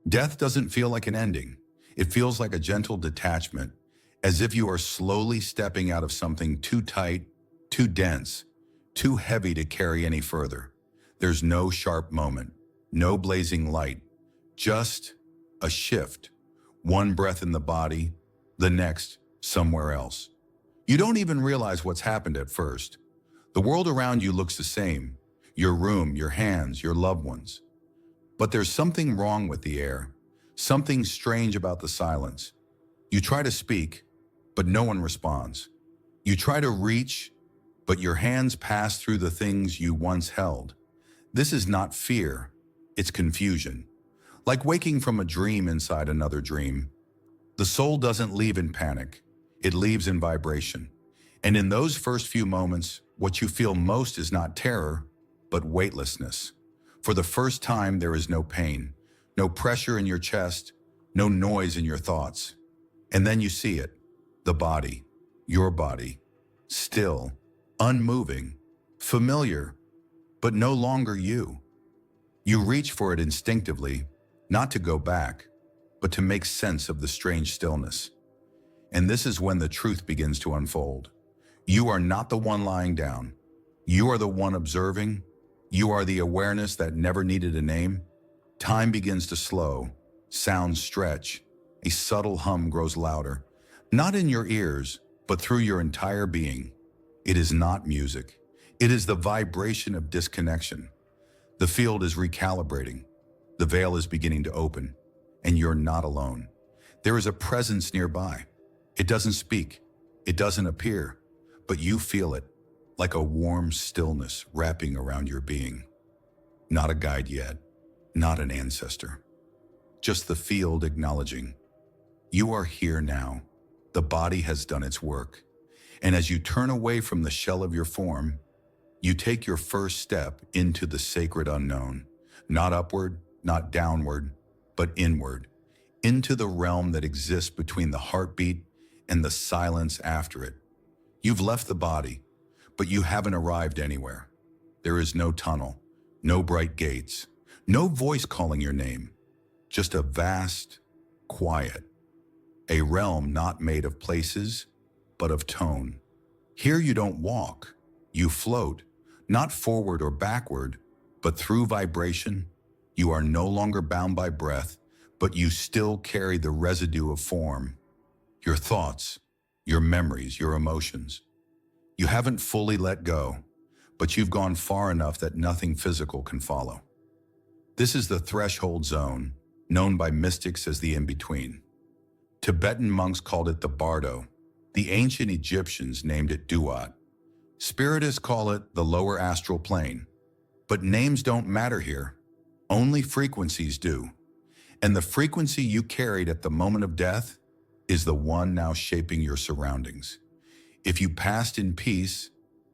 Death doesn't feel like an ending. It feels like a gentle detachment, as if you are slowly stepping out of something too tight, too dense, too heavy to carry any further. There's no sharp moment, no blazing light, just a shift. One breath in the body, the next somewhere else. You don't even realize what's happened at first. The world around you looks the same, your room, your hands, your loved ones. But there's something wrong with the air, something strange about the silence. You try to speak, but no one responds. You try to reach, but your hands pass through the things you once held. This is not fear, it's confusion. Like waking from a dream inside another dream. The soul doesn't leave in panic, it leaves in vibration. And in those first few moments, what you feel most is not terror, but weightlessness. For the first time, there is no pain, no pressure in your chest, no noise in your thoughts. And then you see it, the body, your body, still, unmoving, familiar, but no longer you. You reach for it instinctively, not to go back, but to make sense of the strange stillness. And this is when the truth begins to unfold. You are not the one lying down. You are the one observing. You are the awareness that never needed a name. Time begins to slow, sounds stretch, a subtle hum grows louder, not in your ears, but through your entire being. It is not music. It is the vibration of disconnection. The field is recalibrating. The veil is beginning to open, and you're not alone. There is a presence nearby. It doesn't speak. It doesn't appear, but you feel it, like a warm stillness wrapping around your being. Not a guide yet, not an ancestor. Just the field acknowledging, you are here now. The body has done its work. And as you turn away from the shell of your form, you take your first step into the sacred unknown, not upward, not downward, but inward, into the realm that exists between the heartbeat and the silence after it. You've left the body, but you haven't arrived anywhere. There is no tunnel, no bright gates, no voice calling your name, just a vast quiet, a realm not made of places, but of tone. Here you don't walk, you float, not forward or backward, but through vibration. You are no longer bound by breath, but you still carry the residue of form, your thoughts, your memories, your emotions. You haven't fully let go, but you've gone far enough that nothing physical can follow. This is the threshold zone, known by mystics as the in-between. Tibetan monks called it the Bardo. The ancient Egyptians named it Duat. Spiritists call it the lower astral plane. But names don't matter here. Only frequencies do. And the frequency you carried at the moment of death is the one now shaping your surroundings. If you passed in peace,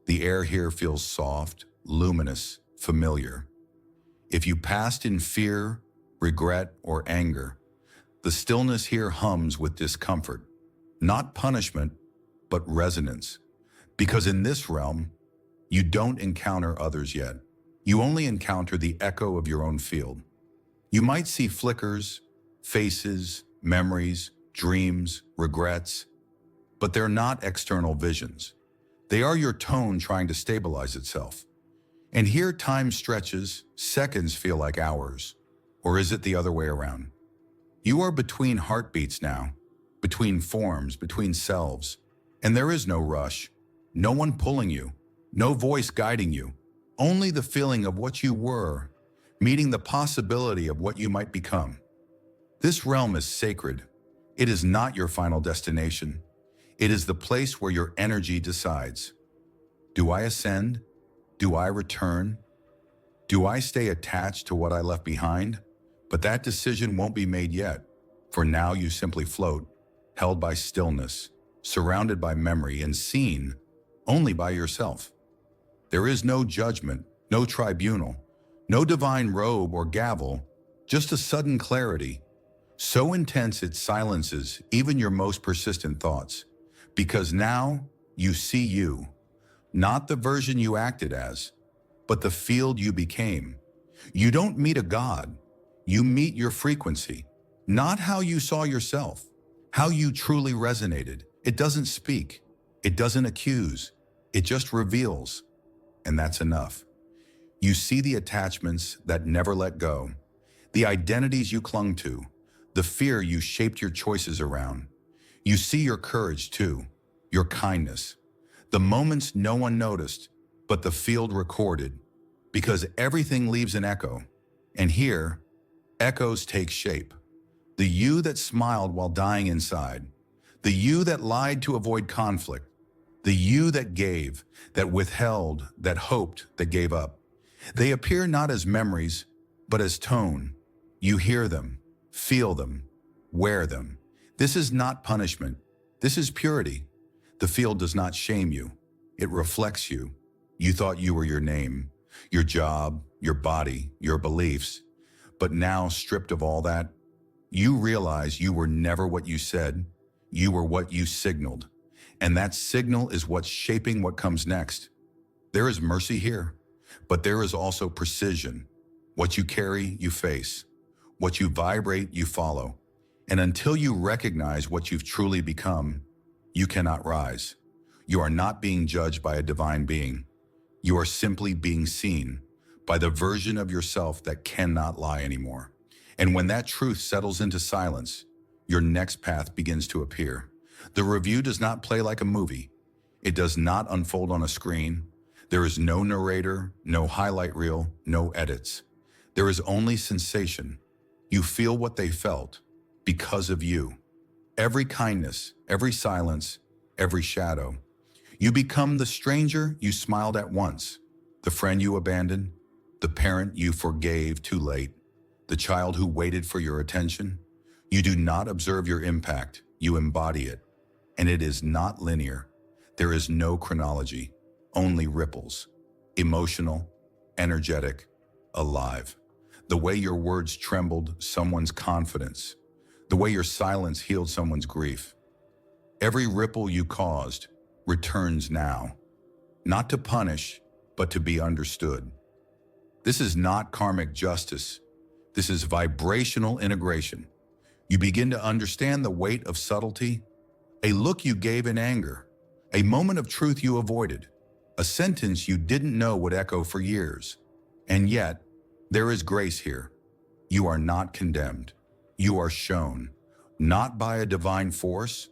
the air here feels soft, luminous, familiar. If you passed in fear, regret, or anger, the stillness here hums with discomfort, not punishment, but resonance. Because in this realm, you don't encounter others yet. You only encounter the echo of your own field. You might see flickers, faces, memories, dreams, regrets, but they're not external visions. They are your tone trying to stabilize itself. And here time stretches, seconds feel like hours. Or is it the other way around? You are between heartbeats now, between forms, between selves, and there is no rush, no one pulling you, no voice guiding you, only the feeling of what you were, meeting the possibility of what you might become. This realm is sacred. It is not your final destination. It is the place where your energy decides. Do I ascend? Do I return? Do I stay attached to what I left behind? But that decision won't be made yet. For now you simply float, held by stillness, surrounded by memory, and seen only by yourself. There is no judgment, no tribunal, no divine robe or gavel, just a sudden clarity, so intense it silences even your most persistent thoughts. Because now you see you, not the version you acted as, but the field you became. You don't meet a god, You meet your frequency, not how you saw yourself, how you truly resonated. It doesn't speak, it doesn't accuse, it just reveals, and that's enough. You see the attachments that never let go, the identities you clung to, the fear you shaped your choices around. You see your courage too, your kindness, the moments no one noticed, but the field recorded, because everything leaves an echo. And here, echoes take shape. The you that smiled while dying inside, the you that lied to avoid conflict, the you that gave, that withheld, that hoped, that gave up. They appear not as memories, but as tone. You hear them, feel them, wear them. This is not punishment. This is purity. The field does not shame you. It reflects you. You thought you were your name, your job, your body, your beliefs. But now, stripped of all that, you realize you were never what you said. You were what you signaled. And that signal is what's shaping what comes next. There is mercy here, but there is also precision. What you carry, you face. What you vibrate, you follow. And until you recognize what you've truly become, you cannot rise. You are not being judged by a divine being. You are simply being seen by the version of yourself that cannot lie anymore. And when that truth settles into silence, your next path begins to appear. The review does not play like a movie. It does not unfold on a screen. There is no narrator, no highlight reel, no edits. There is only sensation. You feel what they felt because of you. Every kindness, every silence, every shadow. You become the stranger you smiled at once, the friend you abandoned, the parent you forgave too late, the child who waited for your attention. You do not observe your impact, you embody it. And it is not linear. There is no chronology, only ripples. Emotional, energetic, alive. The way your words trembled someone's confidence. The way your silence healed someone's grief. Every ripple you caused returns now, not to punish, but to be understood. This is not karmic justice. This is vibrational integration. You begin to understand the weight of subtlety, a look you gave in anger, a moment of truth you avoided, a sentence you didn't know would echo for years. And yet, there is grace here. You are not condemned. You are shown, not by a divine force,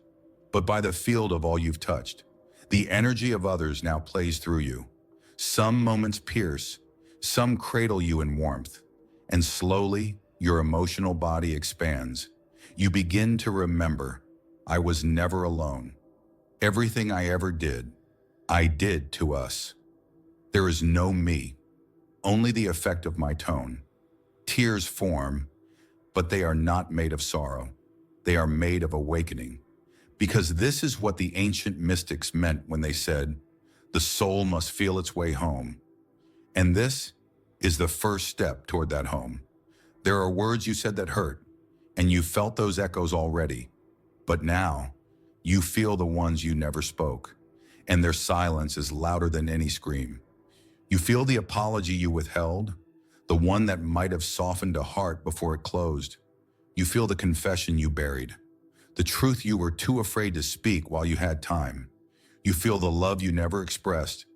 but by the field of all you've touched. The energy of others now plays through you. Some moments pierce, some cradle you in warmth, and slowly your emotional body expands. You begin to remember, I was never alone. Everything I ever did, I did to us. There is no me, only the effect of my tone. Tears form, but they are not made of sorrow. They are made of awakening. Because this is what the ancient mystics meant when they said, the soul must feel its way home. And this is the first step toward that home. There are words you said that hurt, and you felt those echoes already. But now, you feel the ones you never spoke, and their silence is louder than any scream. You feel the apology you withheld, the one that might have softened a heart before it closed. You feel the confession you buried, the truth you were too afraid to speak while you had time. You feel the love you never expressed,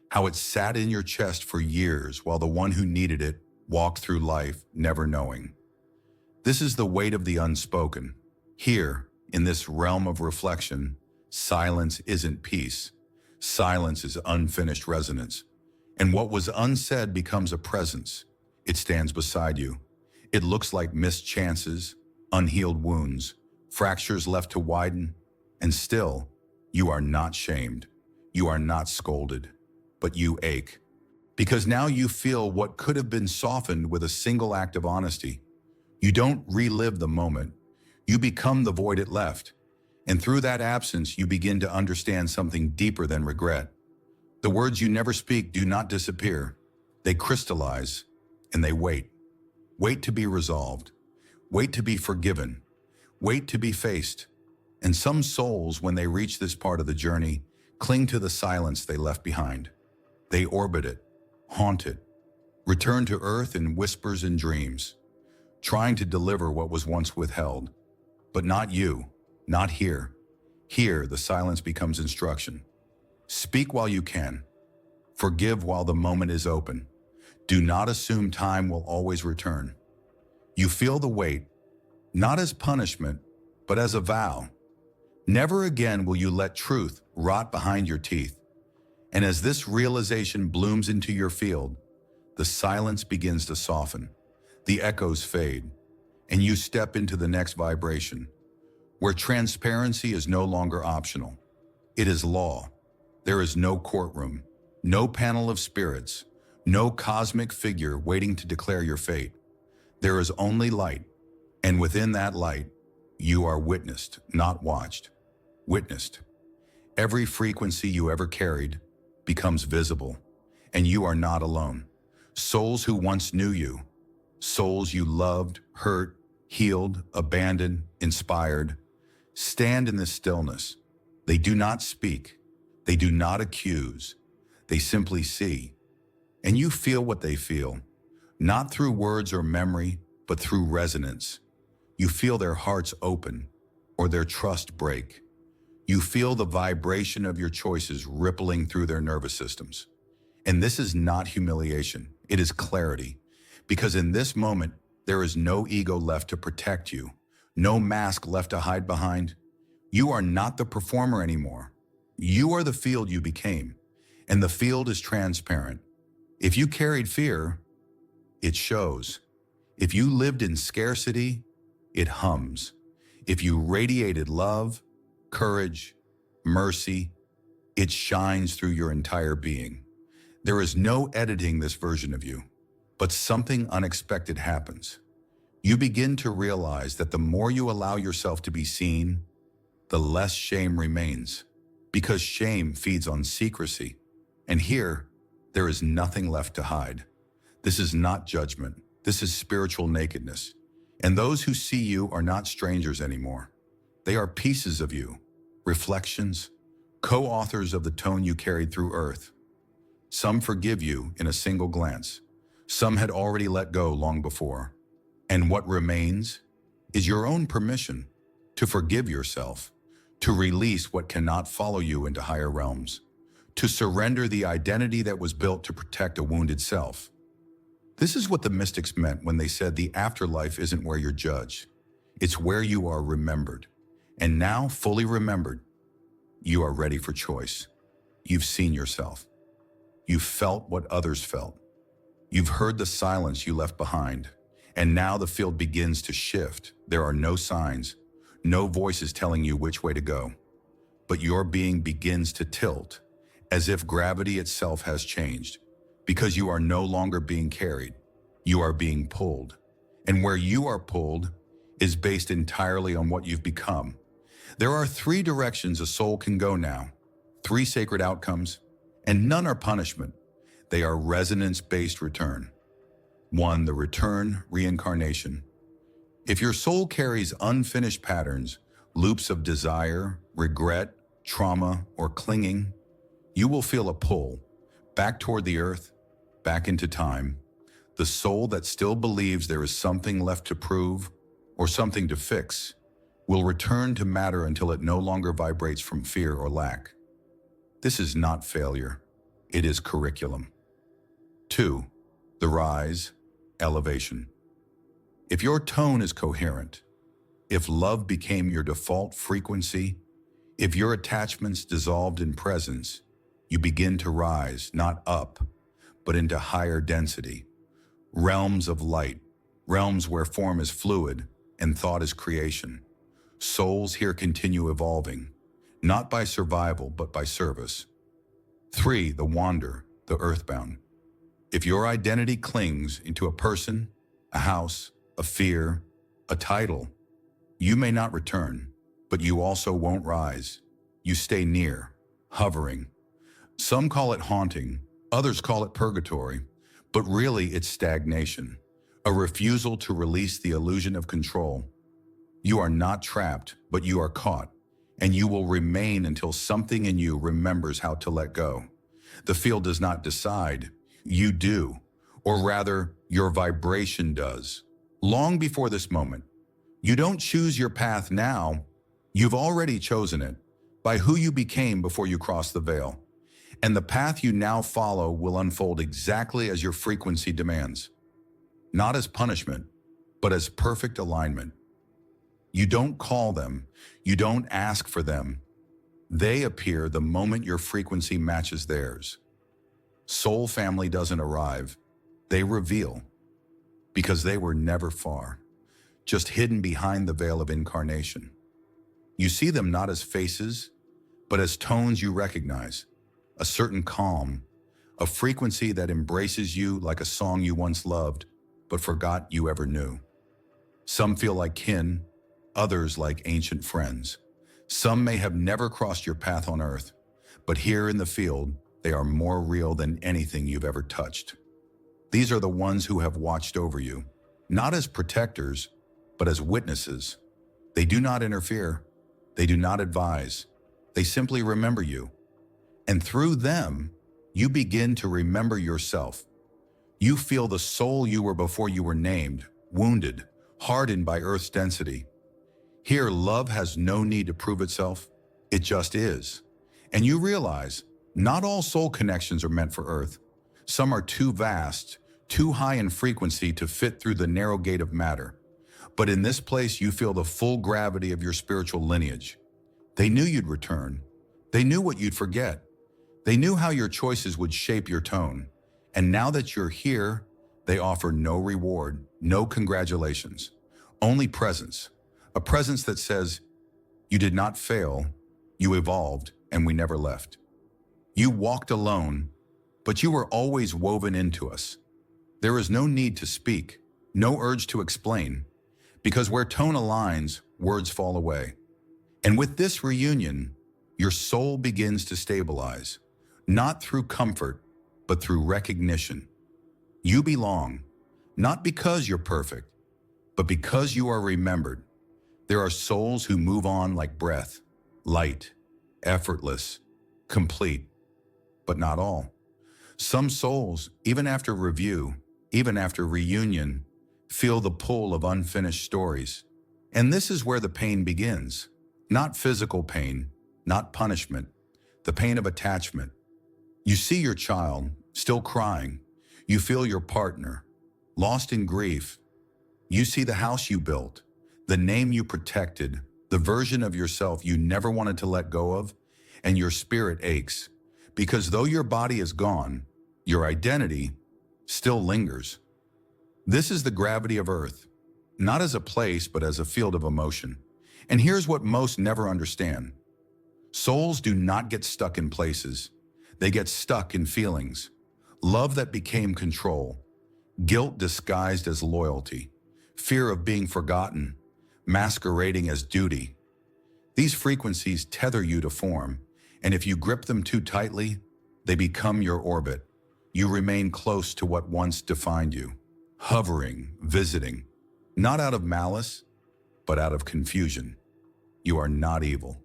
how it sat in your chest for years while the one who needed it walked through life never knowing. This is the weight of the unspoken. Here, in this realm of reflection, silence isn't peace. Silence is unfinished resonance. And what was unsaid becomes a presence. It stands beside you. It looks like missed chances, unhealed wounds, fractures left to widen, and still, you are not shamed. You are not scolded, but you ache. Because now you feel what could have been softened with a single act of honesty. You don't relive the moment. You become the void it left. And through that absence, you begin to understand something deeper than regret. The words you never speak do not disappear. They crystallize, and they wait. Wait to be resolved. Wait to be forgiven. Wait to be faced. And some souls, when they reach this part of the journey, cling to the silence they left behind. They orbit it, haunt it, return to earth in whispers and dreams. trying to deliver what was once withheld. But not you, not here. Here, the silence becomes instruction. Speak while you can. Forgive while the moment is open. Do not assume time will always return. You feel the weight, not as punishment, but as a vow. Never again will you let truth rot behind your teeth. And as this realization blooms into your field, the silence begins to soften, the echoes fade, and you step into the next vibration, where transparency is no longer optional. It is law. There is no courtroom, no panel of spirits, no cosmic figure waiting to declare your fate. There is only light, and within that light, you are witnessed, not watched. Witnessed. Every frequency you ever carried becomes visible, and you are not alone. Souls who once knew you, souls you loved, hurt, healed, abandoned, inspired, stand in this stillness. They do not speak. They do not accuse. They simply see. And you feel what they feel, not through words or memory, but through resonance. You feel their hearts open or their trust break. You feel the vibration of your choices rippling through their nervous systems. And this is not humiliation, it is clarity. Because in this moment, there is no ego left to protect you, no mask left to hide behind. You are not the performer anymore. You are the field you became, and the field is transparent. If you carried fear, it shows. If you lived in scarcity, it hums. If you radiated love, courage, mercy, it shines through your entire being. There is no editing this version of you, but something unexpected happens. You begin to realize that the more you allow yourself to be seen, the less shame remains, because shame feeds on secrecy. And here, there is nothing left to hide. This is not judgment. This is spiritual nakedness. And those who see you are not strangers anymore. They are pieces of you, reflections, co-authors of the tone you carried through earth. Some forgive you in a single glance. Some had already let go long before. And what remains is your own permission to forgive yourself, to release what cannot follow you into higher realms, to surrender the identity that was built to protect a wounded self. This is what the mystics meant when they said the afterlife isn't where you're judged. It's where you are remembered. And now, fully remembered, you are ready for choice. You've seen yourself. You've felt what others felt. You've heard the silence you left behind. And now the field begins to shift. There are no signs, no voices telling you which way to go. But your being begins to tilt, as if gravity itself has changed. Because you are no longer being carried, you are being pulled. And where you are pulled is based entirely on what you've become. There are 3 directions a soul can go now, 3 sacred outcomes, and none are punishment. They are resonance-based return. 1, the return reincarnation. If your soul carries unfinished patterns, loops of desire, regret, trauma, or clinging, you will feel a pull back toward the earth, back into time. The soul that still believes there is something left to prove or something to fix will return to matter until it no longer vibrates from fear or lack. This is not failure. It is curriculum. 2, the rise, elevation. If your tone is coherent, if love became your default frequency, if your attachments dissolved in presence, you begin to rise, not up, but into higher density, realms of light, realms where form is fluid and thought is creation. Souls here continue evolving, not by survival, but by service. 3, the wander, the earthbound. If your identity clings into a person, a house, a fear, a title, you may not return, but you also won't rise. You stay near, hovering. Some call it haunting, others call it purgatory, but really it's stagnation, a refusal to release the illusion of control. You are not trapped, but you are caught, and you will remain until something in you remembers how to let go. The field does not decide, you do, or rather, your vibration does. long before this moment. You don't choose your path now, you've already chosen it, by who you became before you crossed the veil. And the path you now follow will unfold exactly as your frequency demands. Not as punishment, but as perfect alignment. You don't call them, you don't ask for them. They appear the moment your frequency matches theirs. Soul family doesn't arrive, they reveal. Because they were never far, just hidden behind the veil of incarnation. You see them not as faces, but as tones you recognize, a certain calm, a frequency that embraces you like a song you once loved, but forgot you ever knew. Some feel like kin, others like ancient friends. Some may have never crossed your path on earth, but here in the field, they are more real than anything you've ever touched. These are the ones who have watched over you, not as protectors, but as witnesses. They do not interfere. They do not advise. They simply remember you. And through them, you begin to remember yourself. You feel the soul you were before you were named, wounded, hardened by Earth's density. Here, love has no need to prove itself. It just is. And you realize, not all soul connections are meant for Earth. Some are too vast, too high in frequency to fit through the narrow gate of matter. But in this place, you feel the full gravity of your spiritual lineage. They knew you'd return. They knew what you'd forget. They knew how your choices would shape your tone. And now that you're here, they offer no reward, no congratulations, only presence. A presence that says, you did not fail, you evolved, and we never left. You walked alone, but you were always woven into us. There is no need to speak, no urge to explain, because where tone aligns, words fall away. And with this reunion, your soul begins to stabilize, not through comfort, but through recognition. You belong, not because you're perfect, but because you are remembered. There are souls who move on like breath, light, effortless, complete, but not all. Some souls, even after review, even after reunion, feel the pull of unfinished stories. And this is where the pain begins. Not physical pain, not punishment, the pain of attachment. You see your child, still crying. You feel your partner, lost in grief. You see the house you built, the name you protected, the version of yourself you never wanted to let go of, and your spirit aches. Because though your body is gone, your identity still lingers. This is the gravity of Earth, not as a place, but as a field of emotion. And here's what most never understand. Souls do not get stuck in places. They get stuck in feelings. Love that became control, guilt disguised as loyalty, fear of being forgotten, masquerading as duty. These frequencies tether you to form, and if you grip them too tightly, they become your orbit. You remain close to what once defined you, hovering, visiting, not out of malice, but out of confusion. You are not evil.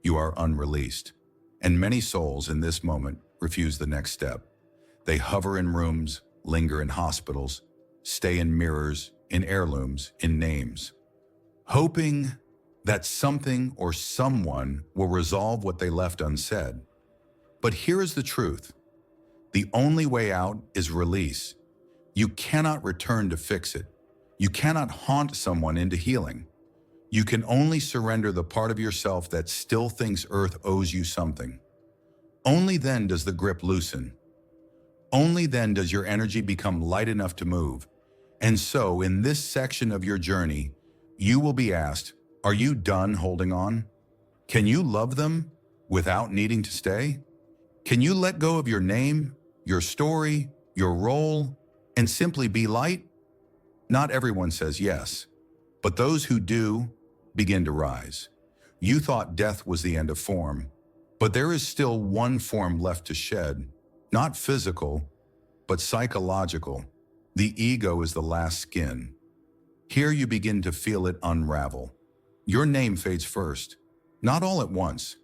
You are unreleased. And many souls in this moment refuse the next step. They hover in rooms, linger in hospitals, stay in mirrors, in heirlooms, in names, hoping that something or someone will resolve what they left unsaid. But here is the truth. The only way out is release. You cannot return to fix it. You cannot haunt someone into healing. You can only surrender the part of yourself that still thinks Earth owes you something. Only then does the grip loosen. Only then does your energy become light enough to move. And so, in this section of your journey, you will be asked, are you done holding on? Can you love them without needing to stay? Can you let go of your name, your story, your role, and simply be light? Not everyone says yes, but those who do begin to rise. You thought death was the end of form, but there is still one form left to shed, not physical, but psychological. The ego is the last skin. Here you begin to feel it unravel. Your name fades first, not all at once,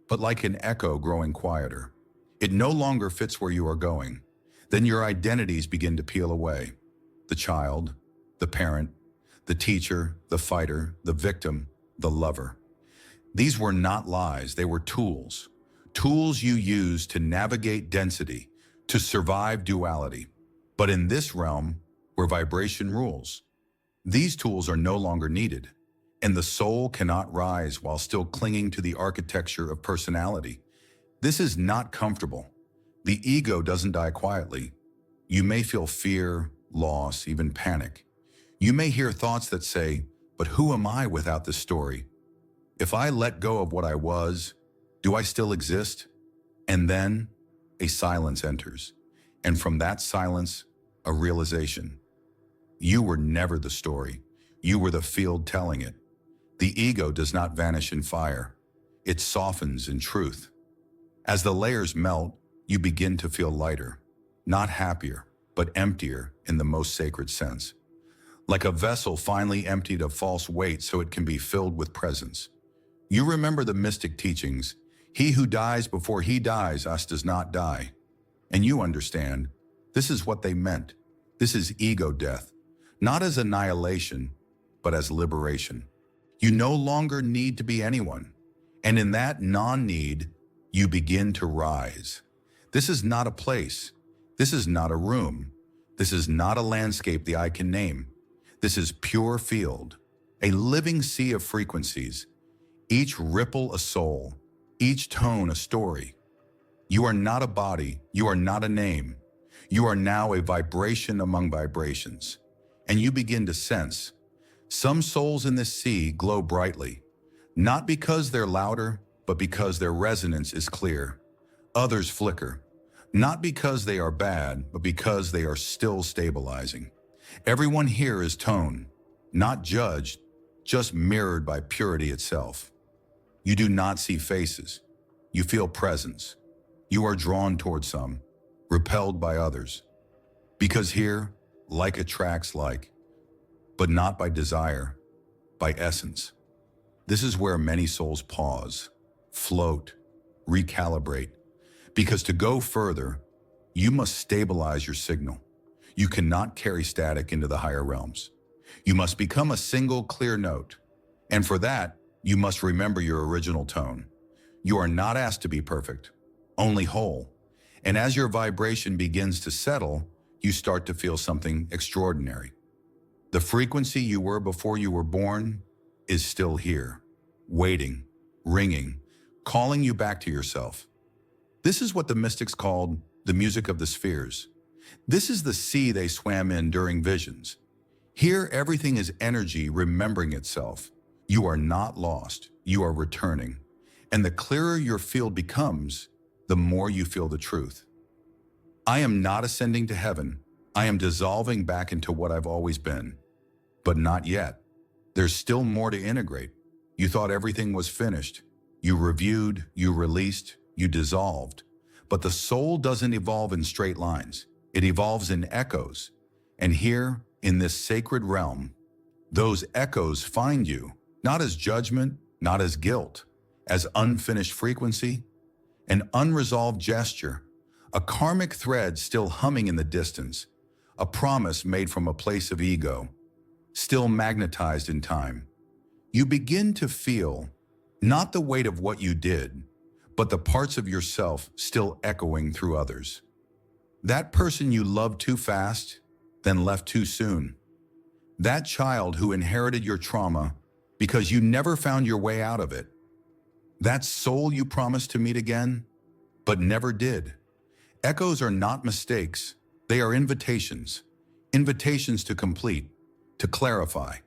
but like an echo growing quieter. It no longer fits where you are going. Then your identities begin to peel away. The child, the parent, the teacher, the fighter, the victim, the lover. These were not lies, they were tools. Tools you use to navigate density, to survive duality. But in this realm, where vibration rules, these tools are no longer needed, and the soul cannot rise while still clinging to the architecture of personality. This is not comfortable. The ego doesn't die quietly. You may feel fear, loss, even panic. You may hear thoughts that say, "But who am I without this story? If I let go of what I was, do I still exist?" And then a silence enters. And from that silence, a realization. You were never the story. You were the field telling it. The ego does not vanish in fire. It softens in truth. As the layers melt, you begin to feel lighter, not happier, but emptier in the most sacred sense. Like a vessel finally emptied of false weight so it can be filled with presence. You remember the mystic teachings, "He who dies before he dies, does not die." And you understand, this is what they meant. This is ego death, not as annihilation, but as liberation. You no longer need to be anyone. And in that non-need, you begin to rise. This is not a place. This is not a room. This is not a landscape the eye can name. This is pure field, a living sea of frequencies, each ripple a soul, each tone a story. You are not a body, you are not a name. You are now a vibration among vibrations, and you begin to sense. Some souls in this sea glow brightly, not because they're louder, but because their resonance is clear. Others flicker, not because they are bad, but because they are still stabilizing. Everyone here is tone, not judged, just mirrored by purity itself. You do not see faces. You feel presence. You are drawn toward some, repelled by others. Because here, like attracts like, but not by desire, by essence. This is where many souls pause, float, recalibrate. Because to go further, you must stabilize your signal. You cannot carry static into the higher realms. You must become a single clear note. And for that, you must remember your original tone. You are not asked to be perfect, only whole. And as your vibration begins to settle, you start to feel something extraordinary. The frequency you were before you were born is still here, waiting, ringing, calling you back to yourself. This is what the mystics called the music of the spheres. This is the sea they swam in during visions. Here, everything is energy remembering itself. You are not lost, you are returning. And the clearer your field becomes, the more you feel the truth. I am not ascending to heaven. I am dissolving back into what I've always been. But not yet. There's still more to integrate. You thought everything was finished. You reviewed, you released, you dissolved. But the soul doesn't evolve in straight lines. It evolves in echoes. And here, in this sacred realm, those echoes find you, not as judgment, not as guilt, as unfinished frequency, an unresolved gesture, a karmic thread still humming in the distance, a promise made from a place of ego, still magnetized in time. You begin to feel not the weight of what you did, but the parts of yourself still echoing through others. That person you loved too fast, then left too soon. That child who inherited your trauma because you never found your way out of it. That soul you promised to meet again, but never did. Echoes are not mistakes. They are invitations. Invitations to complete, to clarify,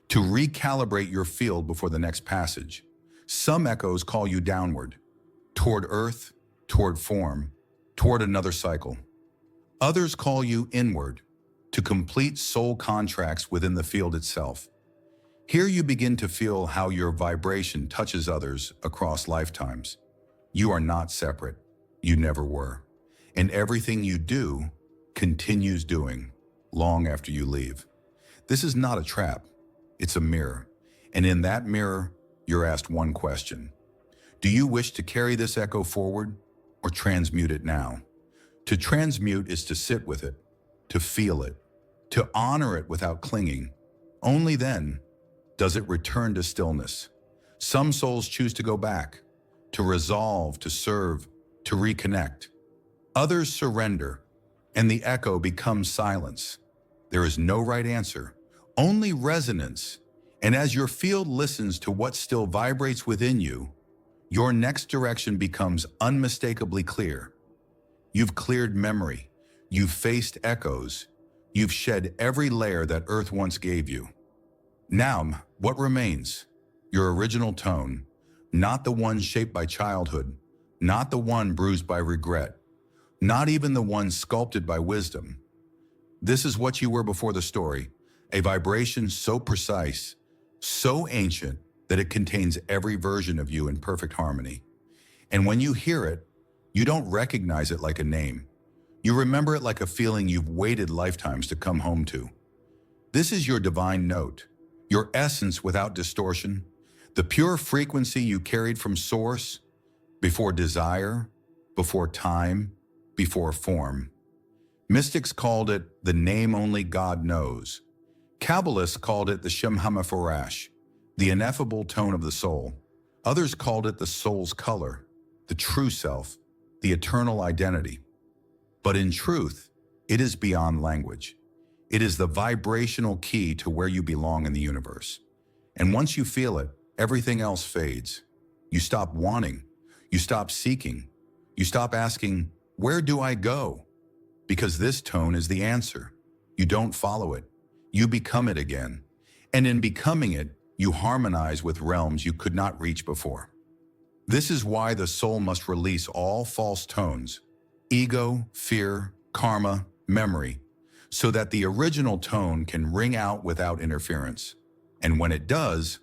to recalibrate your field before the next passage. Some echoes call you downward, toward earth, toward form, toward another cycle. Others call you inward, to complete soul contracts within the field itself. Here you begin to feel how your vibration touches others across lifetimes. You are not separate. You never were. And everything you do continues doing long after you leave. This is not a trap. It's a mirror. And in that mirror, you're asked one question. Do you wish to carry this echo forward or transmute it now? To transmute is to sit with it, to feel it, to honor it without clinging, Only then does it return to stillness. Some souls choose to go back, to resolve, to serve, to reconnect. Others surrender, and the echo becomes silence. There is no right answer, only resonance. And as your field listens to what still vibrates within you, your next direction becomes unmistakably clear. You've cleared memory, you've faced echoes, you've shed every layer that Earth once gave you. Now, what remains? Your original tone, not the one shaped by childhood, not the one bruised by regret, not even the one sculpted by wisdom. This is what you were before the story, a vibration so precise, so ancient that it contains every version of you in perfect harmony. And when you hear it, you don't recognize it like a name. You remember it like a feeling you've waited lifetimes to come home to. This is your divine note, your essence without distortion, the pure frequency you carried from source, before desire, before time, before form. Mystics called it the name only God knows. Kabbalists called it the Shem HaMeforash, the ineffable tone of the soul. Others called it the soul's color, the true self, the eternal identity. But in truth, it is beyond language. It is the vibrational key to where you belong in the universe. And once you feel it, everything else fades. You stop wanting, you stop seeking, you stop asking, where do I go? Because this tone is the answer. You don't follow it, you become it again. And in becoming it, you harmonize with realms you could not reach before. This is why the soul must release all false tones, ego, fear, karma, memory, so that the original tone can ring out without interference. And when it does,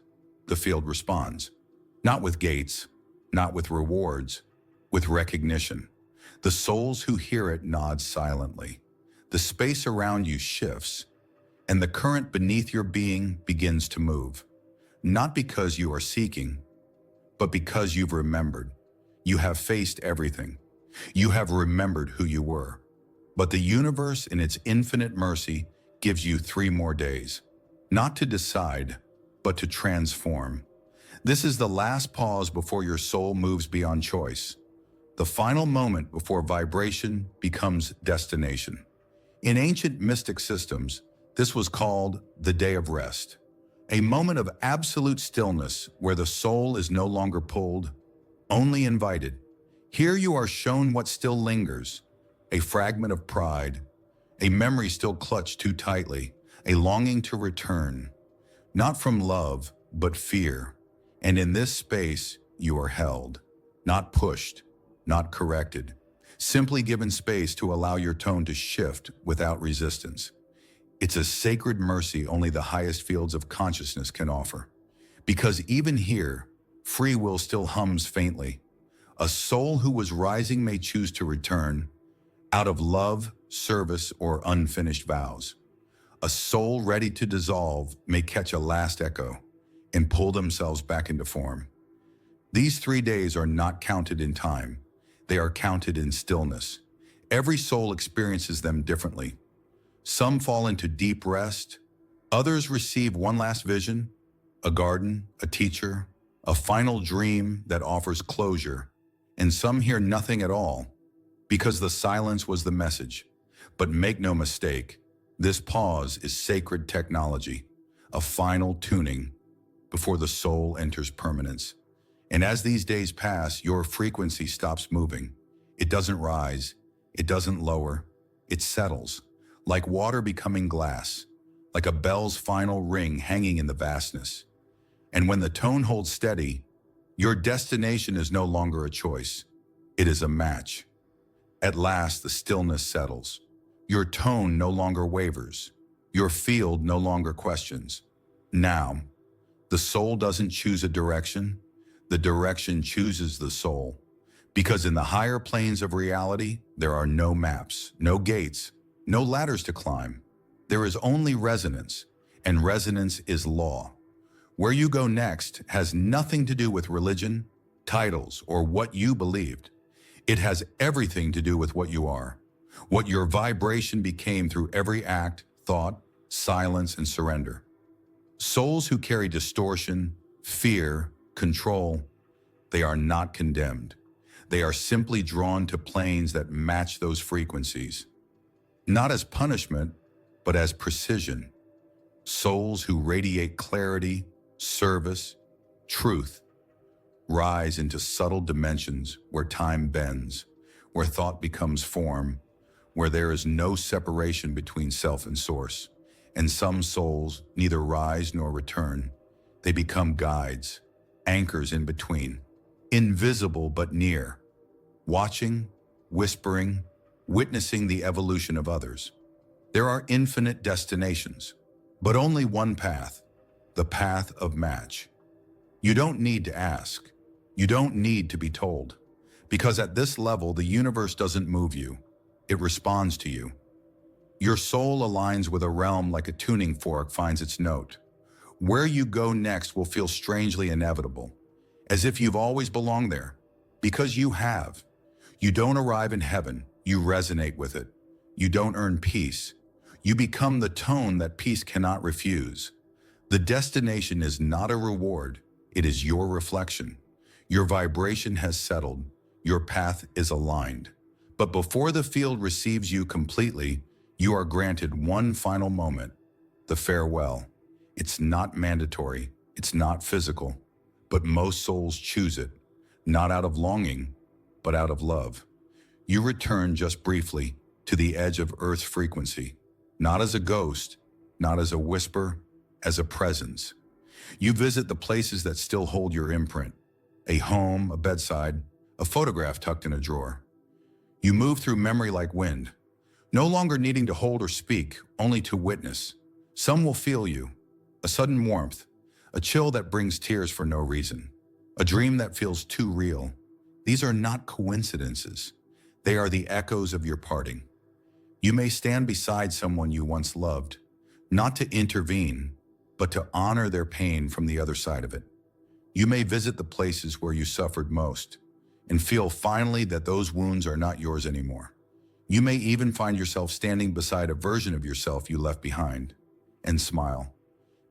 the field responds. Not with gates, not with rewards, with recognition. The souls who hear it nod silently. The space around you shifts, and the current beneath your being begins to move. Not because you are seeking, but because you've remembered. You have faced everything. You have remembered who you were. But the universe, in its infinite mercy, gives you 3 more days. Not to decide, but to transform. This is the last pause before your soul moves beyond choice. The final moment before vibration becomes destination. In ancient mystic systems, this was called the Day of Rest, a moment of absolute stillness where the soul is no longer pulled, only invited. Here you are shown what still lingers, a fragment of pride, a memory still clutched too tightly, a longing to return, not from love, but fear. And in this space, you are held, not pushed, not corrected, simply given space to allow your tone to shift without resistance. It's a sacred mercy only the highest fields of consciousness can offer. Because even here, free will still hums faintly. A soul who was rising may choose to return, out of love, service, or unfinished vows. A soul ready to dissolve may catch a last echo and pull themselves back into form. These 3 days are not counted in time. They are counted in stillness. Every soul experiences them differently. Some fall into deep rest. Others receive one last vision, a garden, a teacher, a final dream that offers closure. And some hear nothing at all, because the silence was the message. But make no mistake, this pause is sacred technology, a final tuning before the soul enters permanence. And as these days pass, your frequency stops moving. It doesn't rise, it doesn't lower, it settles, like water becoming glass, like a bell's final ring hanging in the vastness. And when the tone holds steady, your destination is no longer a choice, it is a match. At last, the stillness settles. Your tone no longer wavers. Your field no longer questions. Now, the soul doesn't choose a direction. The direction chooses the soul. Because in the higher planes of reality, there are no maps, no gates, no ladders to climb. There is only resonance, and resonance is law. Where you go next has nothing to do with religion, titles, or what you believed. It has everything to do with what you are, what your vibration became through every act, thought, silence, and surrender. Souls who carry distortion, fear, control, they are not condemned. They are simply drawn to planes that match those frequencies. Not as punishment, but as precision. Souls who radiate clarity, service, truth, rise into subtle dimensions where time bends, where thought becomes form, where there is no separation between self and source. And some souls neither rise nor return. They become guides, anchors in between, invisible but near, watching, whispering, witnessing the evolution of others. There are infinite destinations, but only one path, the path of match. You don't need to ask. You don't need to be told. Because at this level, the universe doesn't move you. It responds to you. Your soul aligns with a realm like a tuning fork finds its note. Where you go next will feel strangely inevitable, as if you've always belonged there. Because you have. You don't arrive in heaven, you resonate with it. You don't earn peace. You become the tone that peace cannot refuse. The destination is not a reward, it is your reflection. Your vibration has settled, your path is aligned. But before the field receives you completely, you are granted one final moment, the farewell. It's not mandatory, it's not physical, but most souls choose it, not out of longing, but out of love. You return just briefly to the edge of Earth's frequency, not as a ghost, not as a whisper, as a presence. You visit the places that still hold your imprint, a home, a bedside, a photograph tucked in a drawer. You move through memory like wind, no longer needing to hold or speak, only to witness. Some will feel you, a sudden warmth, a chill that brings tears for no reason, a dream that feels too real. These are not coincidences. They are the echoes of your parting. You may stand beside someone you once loved, not to intervene, but to honor their pain from the other side of it. You may visit the places where you suffered most and feel finally that those wounds are not yours anymore. You may even find yourself standing beside a version of yourself you left behind and smile.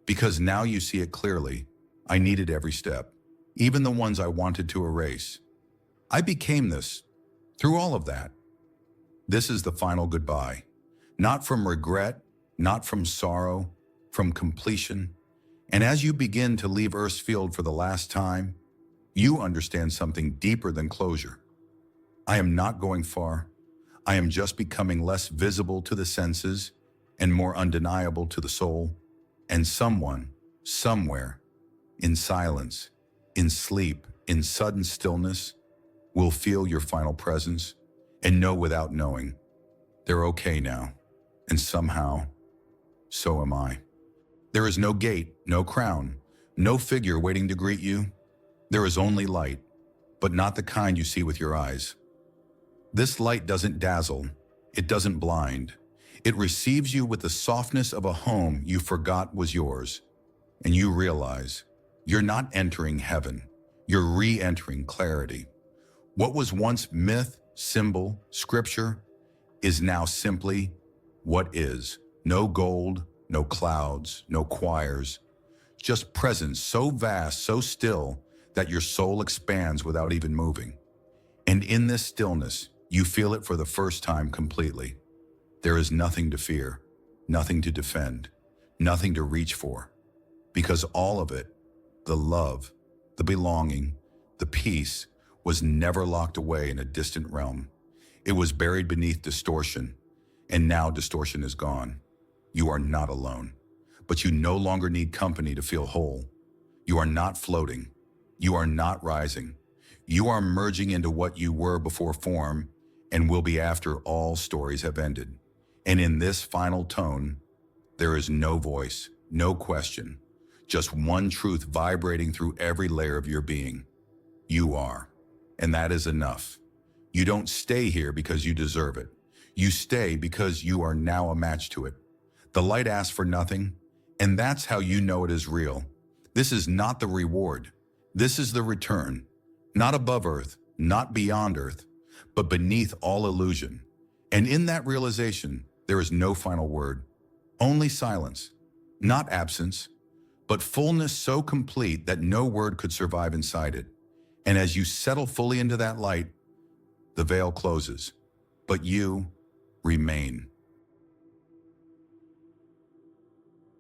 Because now you see it clearly. I needed every step, even the ones I wanted to erase. I became this through all of that. This is the final goodbye, not from regret, not from sorrow, from completion. And as you begin to leave Earth's field for the last time, you understand something deeper than closure. I am not going far. I am just becoming less visible to the senses and more undeniable to the soul. And someone, somewhere, in silence, in sleep, in sudden stillness, will feel your final presence and know without knowing, they're okay now. And somehow, so am I. There is no gate, no crown, no figure waiting to greet you. There is only light, but not the kind you see with your eyes. This light doesn't dazzle, it doesn't blind. It receives you with the softness of a home you forgot was yours. And you realize you're not entering heaven, you're re-entering clarity. What was once myth, symbol, scripture, is now simply what is. No gold, no clouds, no choirs, just presence so vast, so still, that your soul expands without even moving. And in this stillness, you feel it for the first time completely. There is nothing to fear, nothing to defend, nothing to reach for. Because all of it, the love, the belonging, the peace, was never locked away in a distant realm. It was buried beneath distortion, and now distortion is gone. You are not alone, but you no longer need company to feel whole. You are not floating. You are not rising. You are merging into what you were before form and will be after all stories have ended. And in this final tone, there is no voice, no question, just one truth vibrating through every layer of your being. You are, and that is enough. You don't stay here because you deserve it. You stay because you are now a match to it. The light asks for nothing, and that's how you know it is real. This is not the reward. This is the return. Not above earth, not beyond earth, but beneath all illusion. And in that realization, there is no final word. Only silence. Not absence, but fullness so complete that no word could survive inside it. And as you settle fully into that light, the veil closes, but you remain.